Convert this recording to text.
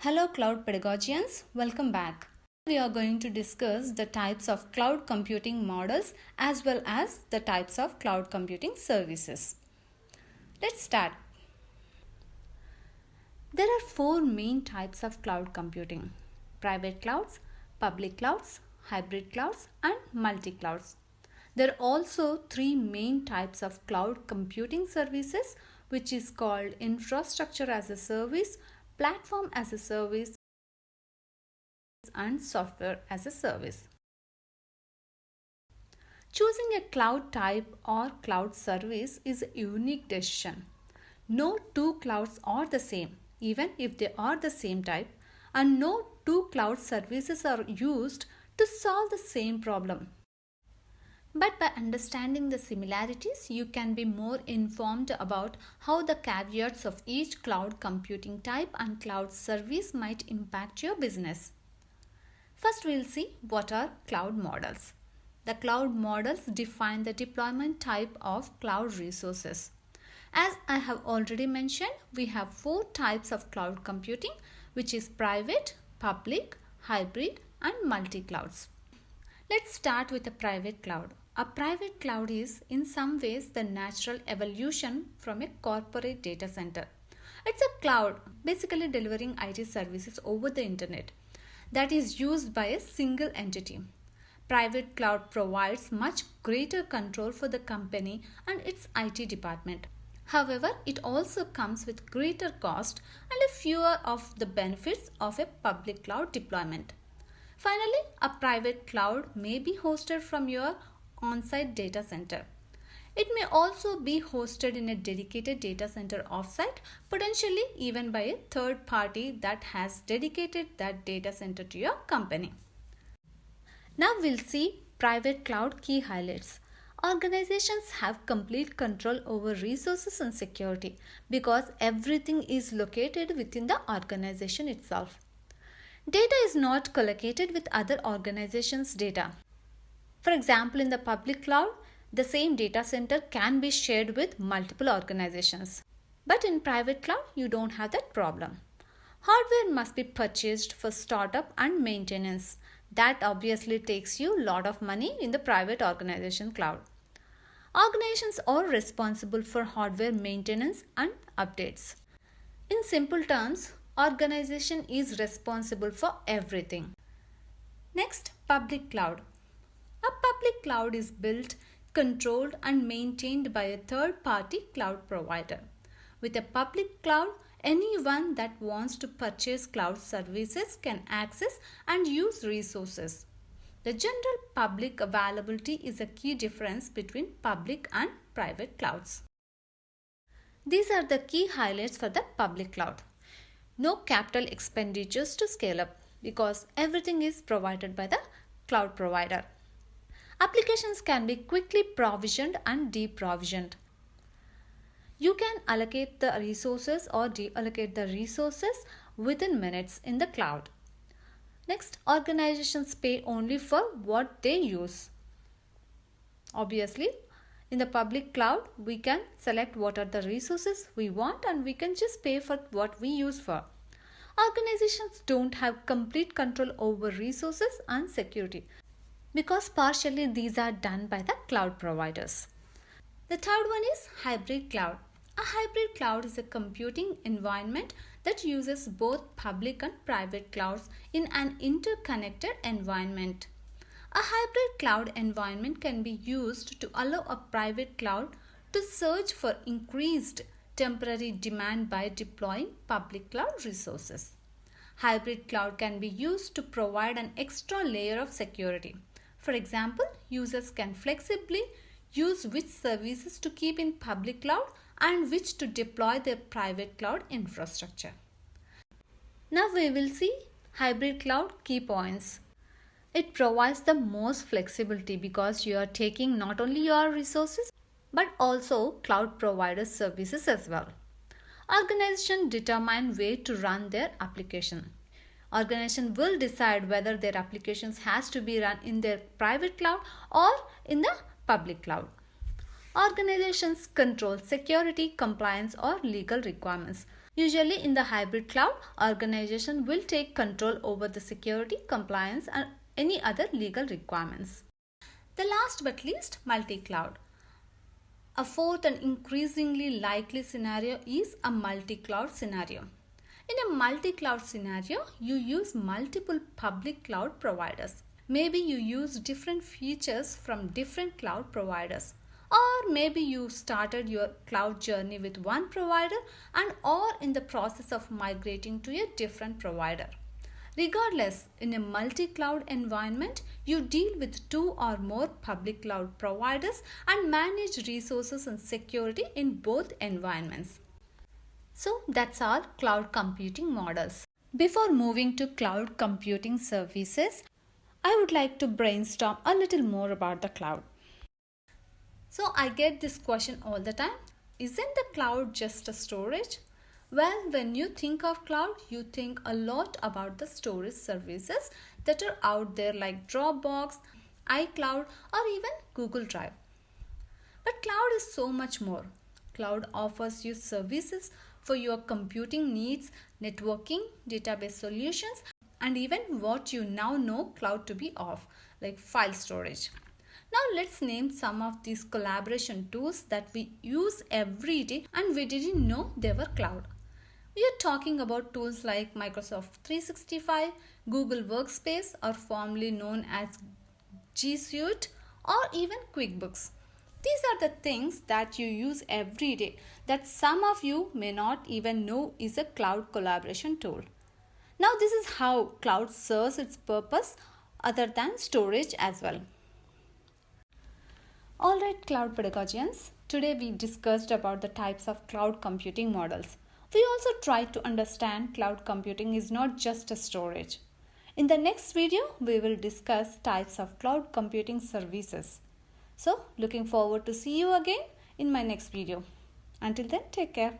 Hello Cloud Pedagogians, welcome back. We are going to discuss the types of cloud computing models as well as the types of cloud computing services. Let's start. There are four main types of cloud computing: private clouds, public clouds, hybrid clouds, and multi-clouds. There are also three main types of cloud computing services, which is called infrastructure as a service, platform as a service, and software as a service. Choosing a cloud type or cloud service is a unique decision. No two clouds are the same, even if they are the same type, and no two cloud services are used to solve the same problem. But by understanding the similarities, you can be more informed about how the caveats of each cloud computing type and cloud service might impact your business. First, we'll see what are cloud models. The cloud models define the deployment type of cloud resources. As I have already mentioned, we have four types of cloud computing, which is private, public, hybrid, and multi-clouds. Let's start with a private cloud. A private cloud is in some ways the natural evolution from a corporate data center. It's a cloud basically delivering IT services over the internet that is used by a single entity. Private cloud provides much greater control for the company and its IT department. However, it also comes with greater cost and a fewer of the benefits of a public cloud deployment. Finally, a private cloud may be hosted from your on-site data center. It may also be hosted in a dedicated data center offsite, potentially even by a third party that has dedicated that data center to your company. Now we'll see private cloud key highlights. Organizations have complete control over resources and security because everything is located within the organization itself. Data is not collocated with other organizations' data. For example, in the public cloud, the same data center can be shared with multiple organizations. But in private cloud, you don't have that problem. Hardware must be purchased for startup and maintenance. That obviously takes you a lot of money in the private organization cloud. Organizations are responsible for hardware maintenance and updates. In simple terms, organization is responsible for everything. Next, public cloud. A public cloud is built, controlled, and maintained by a third-party cloud provider. With a public cloud, anyone that wants to purchase cloud services can access and use resources. The general public availability is a key difference between public and private clouds. These are the key highlights for the public cloud. No capital expenditures to scale up because everything is provided by the cloud provider. Applications can be quickly provisioned and deprovisioned. You can allocate the resources or deallocate the resources within minutes in the cloud. Next, organizations pay only for what they use. Obviously, in the public cloud, we can select what are the resources we want and we can just pay for what we use for. Organizations don't have complete control over resources and security, because partially these are done by the cloud providers. The third one is hybrid cloud. A hybrid cloud is a computing environment that uses both public and private clouds in an interconnected environment. A hybrid cloud environment can be used to allow a private cloud to search for increased temporary demand by deploying public cloud resources. Hybrid cloud can be used to provide an extra layer of security. For example, users can flexibly use which services to keep in public cloud and which to deploy their private cloud infrastructure. Now we will see hybrid cloud key points. It provides the most flexibility because you are taking not only your resources but also cloud provider services as well. Organizations determine where to run their application. Organization will decide whether their applications has to be run in their private cloud or in the public cloud. Organizations control security, compliance, or legal requirements. Usually in the hybrid cloud, organization will take control over the security, compliance and any other legal requirements. The last but least, multi-cloud. A fourth and increasingly likely scenario is a multi-cloud scenario. In a multi-cloud scenario, you use multiple public cloud providers. Maybe you use different features from different cloud providers. Or maybe you started your cloud journey with one provider and are in the process of migrating to a different provider. Regardless, in a multi-cloud environment, you deal with two or more public cloud providers and manage resources and security in both environments. So that's all cloud computing models. Before moving to cloud computing services, I would like to brainstorm a little more about the cloud. So I get this question all the time. Isn't the cloud just a storage? Well, when you think of cloud, you think a lot about the storage services that are out there like Dropbox, iCloud or even Google Drive. But cloud is so much more. Cloud offers you services for your computing needs, networking, database solutions, and even what you now know cloud to be of, like file storage. Now let's name some of these collaboration tools that we use every day and we didn't know they were cloud. We are talking about tools like Microsoft 365, Google Workspace or formerly known as G Suite or even QuickBooks. These are the things that you use every day that some of you may not even know is a cloud collaboration tool. Now this is how cloud serves its purpose other than storage as well. Alright cloud pedagogians, today we discussed about the types of cloud computing models. We also tried to understand cloud computing is not just a storage. In the next video, we will discuss types of cloud computing services. So, looking forward to see you again in my next video. Until then, take care.